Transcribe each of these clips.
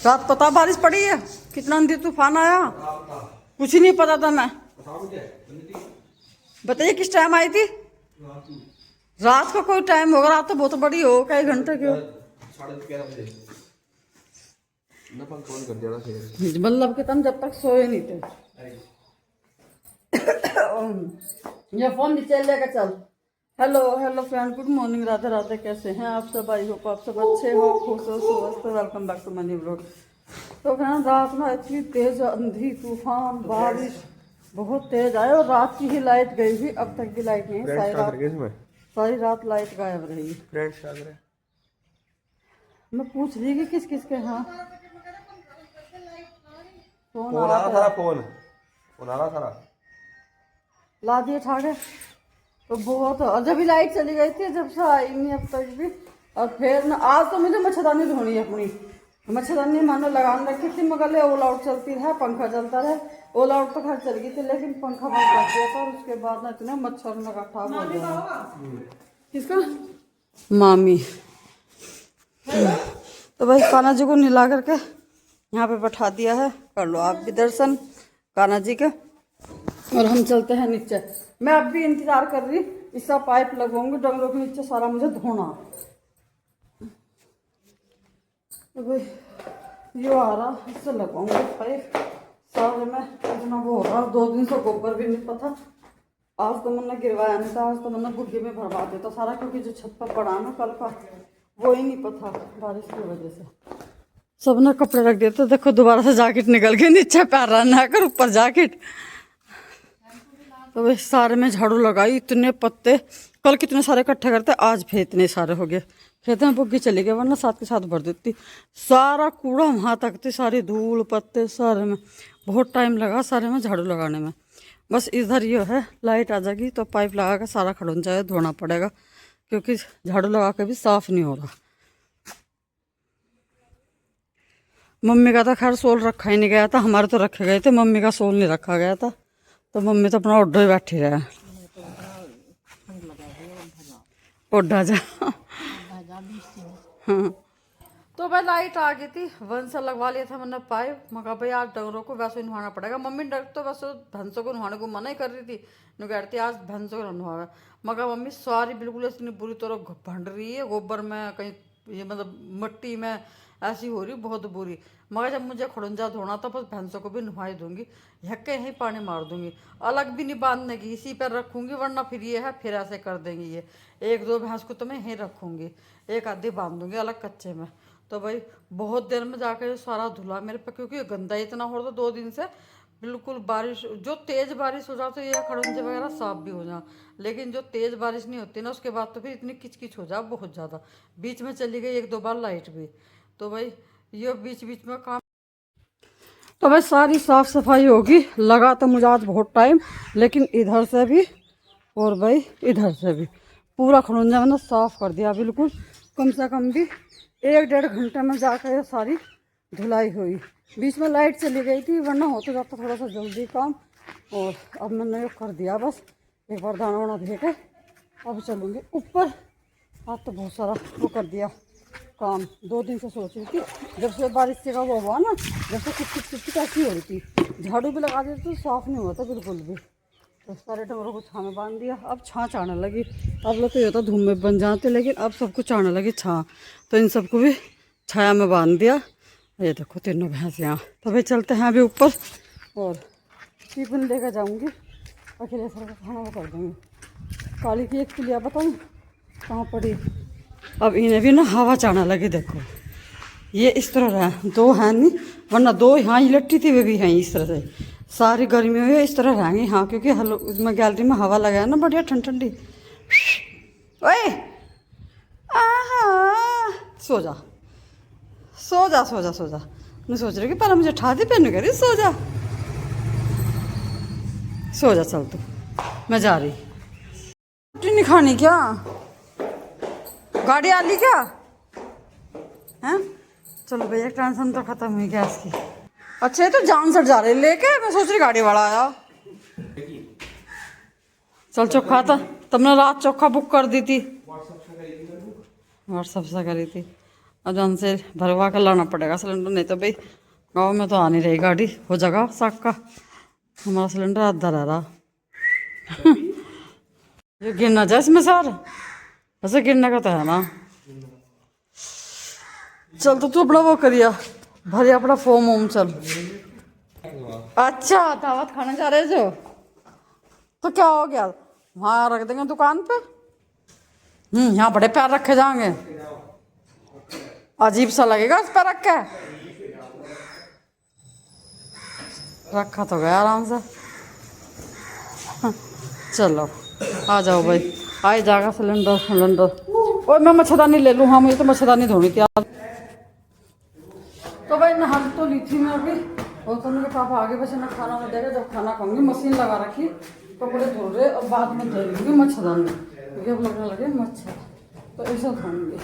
रात पता बारिश पड़ी है, कितना अंधी तूफान आया, कुछ ही नहीं पता था। मैं बताइए किस टाइम आई थी? रात का कोई टाइम होगा, रात तो बहुत बड़ी हो, कई घंटे की हो। मतलब कि तुम जब तक सोए नहीं थे। ये फोन नीचे लेकर चल। Hello hello friend, good morning, Radhe Radhe. कैसे हैं आप सब? आई होप आप सब अच्छे हो, खुश हो, स्वस्थ हो। Welcome back to money blog. तो फ्रेंड, रात में इतनी तेज अंधी तूफान बारिश बहुत तेज आए और रात की ही लाइट गई हुई, अब तक भी लाइट नहीं। सारी रात लाइट गायब रही। मैं पूछ रही कि किस किस के यहाँ फोन आ रहा था। फोन आ रहा था, ला दिए ठाके तो बहुत। और जब भी लाइट चली गई थी, जब से आई नहीं अब तक भी। और फिर न, आज तो मुझे मच्छरदानी धोनी है अपनी। मच्छरदानी मानो लगान रखी थी, मगर ऑल आउट चलती है, पंखा चलता है। ऑल आउट तो घर चल गई थी, लेकिन पंखा बंद कर दिया था। और उसके बाद ना इतना मच्छर में इकट्ठा हो गया। किसका? मामी। तो भाई कान्हा जी को नहला करके यहाँ पे बैठा दिया है, कर लो आप भी दर्शन कान्हा जी के। और हम चलते हैं नीचे। मैं अब भी इंतजार कर रही, इसका पाइप लगवाऊंगी डंगरों के नीचे, सारा मुझे धोना। तो भाई ये आ रहा, इससे लगवाऊंगी पाइप सारे में। इतना वो हो रहा, 2 दिन से गोबर भी नहीं पता। आज तो मैंने गिरवाया नहीं था, आज तो मैंने बुग्गे में भरवा देता सारा, क्योंकि जो छत पर पड़ा ना कल का, वो ही नहीं पता बारिश की वजह से। सबने कपड़े रख दिए, तो देखो दोबारा से जैकेट निकल गए, नीचे पैर रहना कर, ऊपर जैकेट। तो वे सारे में झाड़ू लगाई, इतने पत्ते कल कितने सारे इकट्ठे करते, आज फिर इतने सारे हो गए। खेत में बुग्गी चली गई, वरना साथ के साथ भर देती। सारा कूड़ा वहाँ तक थी, सारी धूल पत्ते सारे में। बहुत टाइम लगा सारे में झाड़ू लगाने में। बस इधर ये है, लाइट आ जाएगी तो पाइप लगा कर सारा खड़ून जाए, धोना पड़ेगा, क्योंकि झाड़ू लगा के भी साफ नहीं हो रहा। मम्मी का तो खैर सोल रखा ही नहीं गया था, हमारे तो रखे गए थे, मम्मी का सोल नहीं रखा गया था। तो मम्मी तो अपना ओढ़ो ही बैठी रहे, ओढ़ा जा। हाँ, तो भाई लाइट आ गई थी, वन से लगवा लिया था मैंने पाइप। मगर भाई आज डंगरों को वैसे ही नहाना पड़ेगा। मम्मी डर तो वैसे भैंसों को नहाने को मना ही कर रही थी, नु कहती आज भैंसों को नहावे। मगर मम्मी सारी बिल्कुल इतनी बुरी तरह भंड रही है गोबर में, कहीं ये मतलब मिट्टी में ऐसी हो रही बहुत बुरी। मगर जब मुझे खड़ुंजा धोना था, बस भैंसों को भी नहाई दूंगी, यक्के यहीं पानी मार दूंगी, अलग भी नहीं बांधने की, इसी पर रखूंगी। वरना फिर ये है, फिर ऐसे कर देंगी ये। 1-2 भैंस को तो मैं यहीं रखूंगी, एक आधी बांध दूंगी अलग कच्चे में। तो भाई बहुत देर में जाकर सारा धुला मेरे पे, क्योंकि गंदा इतना हो रहा था 2 दिन से। बिल्कुल बारिश, जो तेज़ बारिश हो जाए तो ये खड़ुंजे वगैरह साफ भी हो जाए, लेकिन जो तेज़ बारिश नहीं होती ना, उसके बाद तो फिर इतनी किचकिच हो जाए बहुत ज़्यादा। बीच में चली गई 1-2 बार लाइट भी। तो भाई ये बीच बीच में काम। तो भाई सारी साफ सफाई होगी, लगा तो मुझे आज बहुत टाइम, लेकिन इधर से भी और भाई इधर से भी पूरा खड़ुंजा मैंने साफ कर दिया बिल्कुल। कम से कम भी 1-1.5 घंटे में जाकर ये सारी धुलाई हुई। बीच में लाइट चली गई थी, वरना होते जाता थोड़ा सा जल्दी काम। और अब मैंने ये कर दिया, बस एक बार दाना वाना दे के अब चलूँगी ऊपर। आज तो बहुत सारा वो कर दिया काम, 2 दिन से सोच रही थी, जब से बारिश से वो हुआ ना, जब से किच ऐसी हो रही थी। झाड़ू भी लगा देती तो साफ़ नहीं होता बिल्कुल भी। तो सारे डंगरों को छाँ में बांध दिया, अब छाँ आने लगी। अब लोग तो ये होता धूम में बन जाते, लेकिन अब सब कुछ आने लगी छाँ, तो इन सबको भी छाया में बांध दिया। ये देखो तीनों भैंस यहाँ। तो भाई चलते हैं अभी ऊपर, और टिफिन लेकर जाऊँगी, अकेले सर का खाना वो कर देंगे। काली की एक पिलिया बताऊँ कहाँ पड़ी। अब इन्हें भी ना हवा चाहने लगी, देखो ये इस तरह रहा, 2 हैं नहीं, वरना 2 यहाँ ही लट्टी थी, वे भी हैं इस तरह से। सारी गर्मी हुई इस तरह रहेंगे हाँ, क्योंकि हलो इसमें गैलरी में हवा लगाया ना बढ़िया ठंडी ठंडी। ओए आहा, सो जा सो जा सो जा सो जा। मैं सोच रही कि पहले मुझे ठादी पहन करी, सो जा सो जा, चल तू, मैं जा रही। रोटी नहीं खानी क्या? गाड़ी आ ली क्या? हैं? चलो भैया टेंशन तो खत्म हुई गैस की। अच्छा ये तो जान सर जा रहे लेके, मैं सोच रही गाड़ी वाला आया। चल चोखा था, तुमने रात चोखा बुक कर दी थी, व्हाट्सएप से करी थी। अजान से भरवा कर लाना पड़ेगा सिलेंडर, नहीं तो भाई गाँव में तो आ नहीं रही गाड़ी, हो जाएगा साग का। हमारा सिलेंडर आधा रह रहा। ये गिरना जाए इसमें सर, ऐसे गिरने का तो है ना। चल तो तू अपना वो करिया, भरिया अपना फॉर्म वोम चल। अच्छा दावत खाने जा रहे जो, तो क्या हो गया, वहाँ रख देंगे दुकान पे। यहाँ बड़े पैर रखे जाएंगे, अजीब सा लगेगा उस पर रख के। रखा तो गया आराम से। चलो आ जाओ भाई, आ ही जाएगा सिलेंडर सिलेंडर। और मैं मच्छरदानी ले लूँ, हाँ मुझे तो मच्छरदानी धोनी थी यार। तो भाई नहा तो ली थी मैं अभी, और तो उनके पापा आगे बचे ना खाना हो जाएगा, जब खाना खाऊंगी मशीन लगा रखी, कपड़े धो रहे और बाद में धो लूँगी मच्छरदानी, क्योंकि अब लगने लगे मच्छर, तो ऐसा धोऊंगी।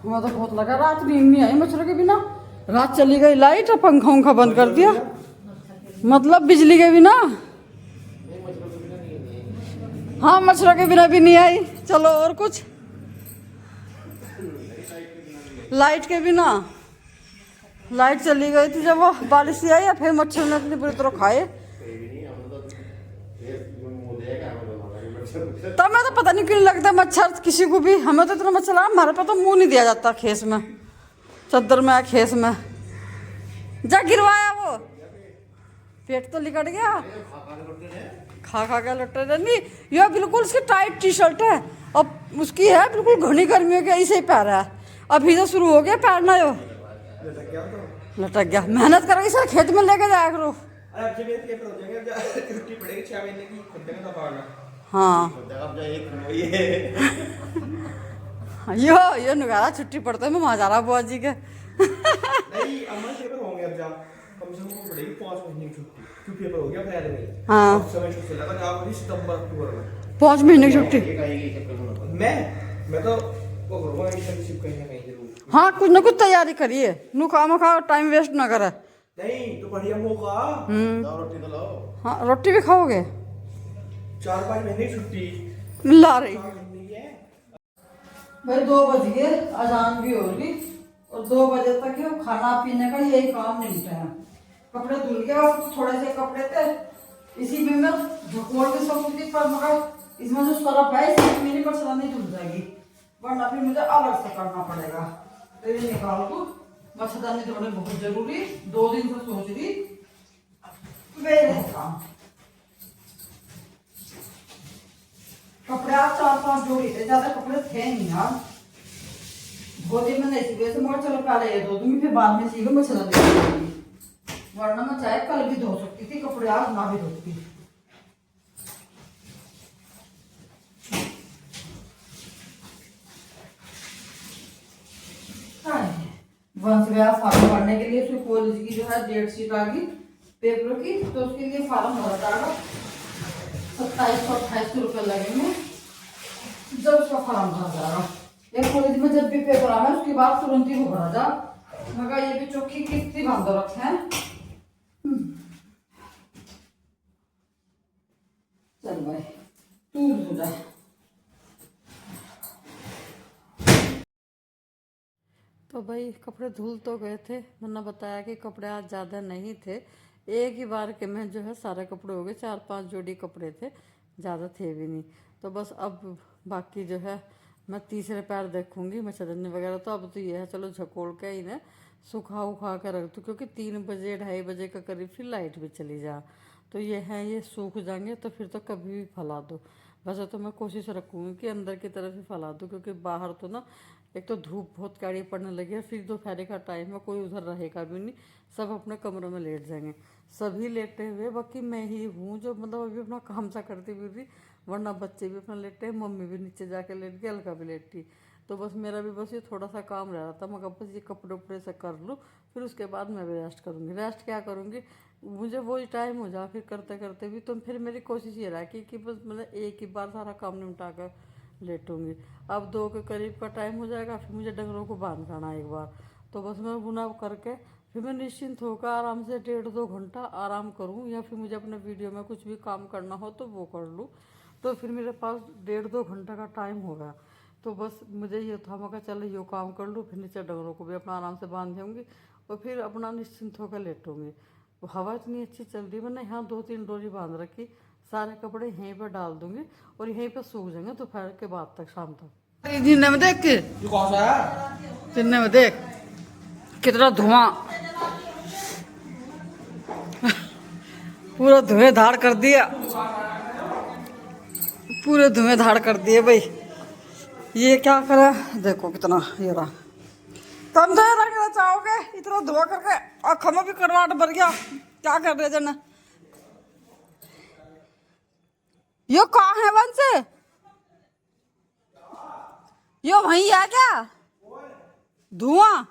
हमें तो बहुत लगा, रात नींद नहीं आई मच्छरों के बिना। रात चली गई लाइट और पंखा उंखा बंद कर दिया, मतलब बिजली के बिना। हाँ मच्छरों के बिना भी नहीं आई। चलो और कुछ, लाइट के बिना, लाइट चली गई थी जब वो बारिश से आई, या फिर मच्छर ने अपनी बुरी तरह खाए। तब मैं तो पता नहीं क्यों लगता मच्छर किसी को भी, हमें तो इतना मच्छर लगा, हमारे पे तो मुंह नहीं दिया जाता खेस में, चद्दर में खेस में। जा गिरवाया वो, पेट तो लिकट गया, खा खा के लुटे नहीं। यह बिल्कुल उसकी टाइट टी शर्ट है, अब उसकी है बिल्कुल घनी गर्मियों के, ऐसे ही पैर है। अभी तो शुरू हो गया पैरना, यो लटक गया। मेहनत करोगे सर, खेत में लेके जाया करो। हाँ यो निकाला छुट्टी पड़ता है, मैं वहाँ जा रहा बुआ जी के। नहीं अम्मा पेपर होंगे अब, जा कम से कम पड़ेगी 5 महीने की छुट्टी, क्योंकि पेपर हो गया अप्रैल में। हाँ समय छुट्टी लगा जा सितंबर अक्टूबर में 5 महीने की छुट्टी। मैं तो वो करूंगा इंटर्नशिप कहीं ना कहीं जरूर। हाँ कुछ ना कुछ तैयारी करिए, नु खामा खा टाइम वेस्ट ना करे। नहीं तो बढ़िया मौका, रोटी तो लाओ। हाँ रोटी भी खाओगे, 4-5 महीने की छुट्टी ला रही है भाई। 2 बज गए, अजान भी होगी, और 2 बजे तक ही खाना पीने का यही काम निपटा है। कपड़े धुल गए और थोड़े से कपड़े थे, इसी में मैं झकोड़ के सब कुछ पर, मगर इसमें जो सरफ है इसमें मेरी मच्छरदानी धुल जाएगी, वरना फिर मुझे अलग से करना पड़ेगा। तो ये निकाल दूँ, मच्छरदानी धोने बहुत जरूरी, 2 दिन से सोच रही वे काम। कपड़े आज 4-5 जोड़ी थे, ज्यादा कपड़े थे नहीं यार, गोदी में नहीं सीखे थे, मगर चलो पहले ये धो दूंगी, फिर बाद में सीखे मच्छरदानी, वरना मैं चाहे कल भी धो सकती थी कपड़े, आज ना भी धोती। वंश गया फॉर्म भरने के लिए, उसकी कॉलेज की जो है डेट शीट आ गई पेपरों की, तो उसके लिए फॉर्म भरा जाएगा। 2700-2800 रुपये लगेंगे जब उसका फॉर्म भरा जाएगा। एक कॉलेज में जब भी पेपर आना उसके बाद तुरंत ही वो भरा जा, मगर ये भी चौकी किस्ती बांध रखे हैं। चल भाई तू हो जाए। तो भाई कपड़े धुल तो गए थे, मैंने बताया कि कपड़े आज ज़्यादा नहीं थे, एक ही बार के में जो है सारे कपड़े हो गए, 4-5 जोड़ी कपड़े थे, ज़्यादा थे भी नहीं। तो बस अब बाकी जो है मैं तीसरे पैर देखूंगी मच्छरदानी वगैरह। तो अब तो ये है चलो झकोड़ के इन्हें सुखा उखा कर रख दूँ, क्योंकि 3 बजे 2:30 बजे का करीब फिर लाइट भी चली जा, तो ये है ये सूख जाएंगे तो फिर तो कभी भी फैला दो। वैसे तो मैं कोशिश रखूँगी कि अंदर की तरफ ही फैला दूँ, क्योंकि बाहर तो ना एक तो धूप बहुत कड़ी पड़ने लगी है, फिर दोपहर का टाइम है, कोई उधर रहेगा भी नहीं, सब अपने कमरों में लेट जाएंगे। सभी लेटे हुए, बाकी मैं ही हूँ जो मतलब अभी अपना काम सा करती हुई थी, वरना बच्चे भी अपना लेटे, मम्मी भी नीचे जाके लेट गई, अलका भी लेटी। तो बस मेरा भी बस ये थोड़ा सा काम रह रहा था, मगर बस ये कपड़े उपड़े से कर लूँ, फिर उसके बाद मैं भी रेस्ट करूँगी। रेस्ट क्या करूँगी, मुझे वही टाइम हो जा फिर करते करते भी, तो फिर मेरी कोशिश ये रहा कि बस मतलब एक ही बार सारा काम निपटा कर लेटूंगी। अब 2 के करीब का टाइम हो जाएगा, फिर मुझे डंगरों को बांध करना एक बार, तो बस मैं बुना करके फिर मैं निश्चिंत होकर आराम से 1.5-2 घंटा आराम करूं, या फिर मुझे अपने वीडियो में कुछ भी काम करना हो तो वो कर लूं। तो फिर मेरे पास 1.5-2 घंटा का टाइम होगा, तो बस मुझे ये था, मैं कहा चलो यो काम कर लूँ, फिर नीचे डंगरों को भी अपना आराम से बांध दूँगी और फिर अपना निश्चिंत होकर लेटूँगी। वो हवा इतनी अच्छी चल रही, मैंने यहाँ 2-3 डोरी बांध रखी, सारे कपड़े यहीं पर डाल दूँगी और यहीं पर सूख जाएंगे दोपहर के बाद तक, शाम तक। जीने में देख के ये कौन सा है? जीने में देख कितना धुआं, पूरा धुएं धाड़ कर दिया, पूरे धुएं धाड़ कर दिए भाई। ये क्या करा देखो कितना ये रहा। तुम तो ये रखना चाहोगे इतना धुआं करके, आँखों में भी करवाट भर गया, क्या कर रहे जना। यो कहाँ है वंश, यो वहीं है क्या धुआं?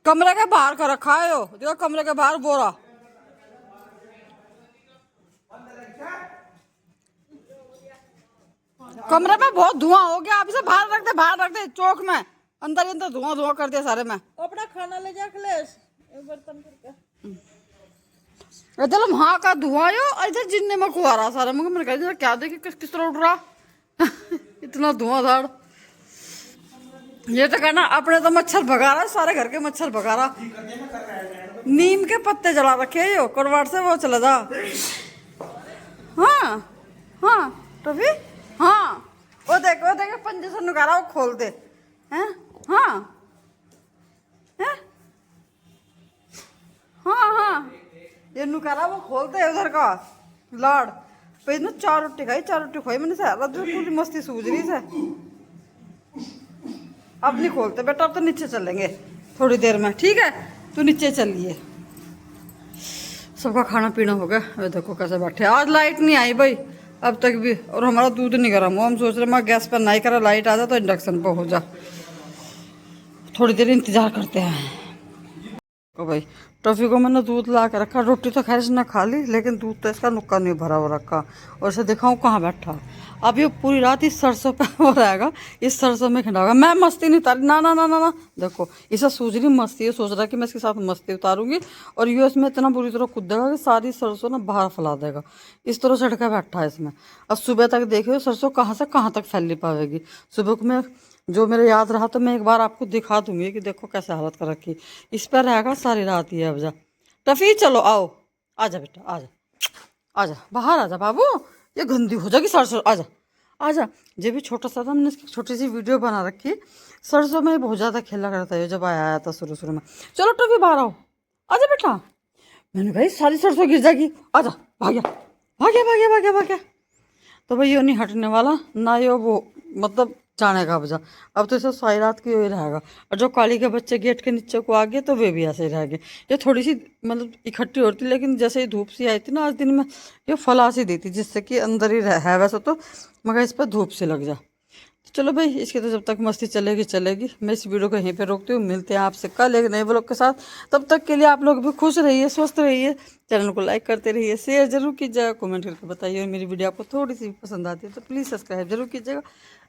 कमरे के बाहर का रखा है यो, देखो कमरे के बाहर बोरा। कमरे में बहुत धुआं हो गया, अब इसे बाहर रख दे चौक में, अंदर ही अंदर धुआं धुआं कर दिया सारे में। अपना खाना ले जा खलेश, एक बर्तन करके चलो वहाँ का धुआं यो, इधर जिन्ने में को आ रहा सारा। मैंने कहा क्या देखे किस तरह उठ रहा इतना धुआं धाड़। ये तो कहना अपने तो मच्छर भगा रहा, सारे घर के मच्छर भगा रहा। नीम के पत्ते जला रखे है यो, करवाट से वो चला जा। हाँ हाँ टॉफी, हाँ वो देख पंजे से निकाला, वो खोल दे हैं। हाँ हैं, हाँ हाँ ये नुकारा वो खोलते है उधर का लाड़ पे ना। 4 रोटी खाई मैंने, सारा जो पूरी मस्ती सूझ रही है। अब नहीं खोलते बेटा, अब तो नीचे चलेंगे थोड़ी देर में, ठीक है तो नीचे चलिए। सबका खाना पीना हो गया, अभी देखो कैसे बैठे। आज लाइट नहीं आई भाई अब तक भी, और हमारा दूध नहीं गर्म हुआ। हम सोच रहे मैं गैस पर नहीं करा, लाइट आ जा तो इंडक्शन पर हो जा। थोड़ी देर इंतजार करते हैं। ओ भाई टॉफी को मैंने दूध ला के रखा, रोटी तो खैर इसने खा ली, लेकिन दूध तो इसका नुक्का नहीं भरा हुआ रखा। और इसे दिखाऊं कहाँ बैठा, अब ये पूरी रात इस सरसों पे वो रहेगा, इस सरसों में खिंडागा। मैं मस्ती नहीं उतारी, ना ना ना ना ना, देखो इसे सूझ रही मस्ती है, सोच रहा है कि मैं इसके साथ मस्ती उतारूंगी और ये इसमें इतना बुरी तरह कूदेगा कि सारी सरसों ना बाहर फैला देगा। इस तरह चढ़ के बैठा है इसमें। अब सुबह तक देखिए सरसों कहाँ से कहाँ तक फैल पाएगी। सुबह को मैं जो मेरे याद रहा तो मैं एक बार आपको दिखा दूंगी कि देखो कैसे हालत कर रखी। इस पर रहेगा सारी रात ही। अब जा टफी चलो आओ, आजा बेटा आजा, आजा बाहर आजा बाबू, ये गंदी हो जाएगी सरसों, आजा आजा। जब भी छोटा सा था, हमने इसकी छोटी सी वीडियो बना रखी। सरसों में बहुत ज़्यादा खेला करता है जब आया था शुरू में। चलो टफी बाहर आओ, आजा बेटा। मैंने कहा सारी सरसों गिर जाएगी, आजा। भाग्या भाग्या भाग्या भाग्या भाग्या। तो भाई ये नहीं हटने वाला ना, ये वो मतलब जाने का वजह। अब तो इसे सारी रात की ही रहेगा। और जो काली के बच्चे गेट के नीचे को आ गए तो वे भी ऐसे ही रह गए। ये थोड़ी सी मतलब इकट्ठी होती, लेकिन जैसे ही धूप सी आई थी ना आज दिन में, ये फला सी दी थी जिससे कि अंदर ही है वैसे तो, मगर इस पर धूप सी लग जा। तो चलो भाई इसकी तो जब तक मस्ती चलेगी। मैं इस वीडियो को यहीं पे रोकती हूँ। मिलते हैं आपसे कल एक नए ब्लॉग के साथ। तब तक के लिए आप लोग भी खुश रहिए, स्वस्थ रहिए, चैनल को लाइक करते रहिए, शेयर जरूर कीजिएगा, कमेंट करके बताइए। और मेरी वीडियो आपको थोड़ी सी पसंद आती है तो प्लीज़ सब्सक्राइब जरूर कीजिएगा।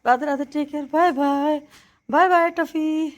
Radhe Radhe, take care, bye bye, bye bye Tuffy.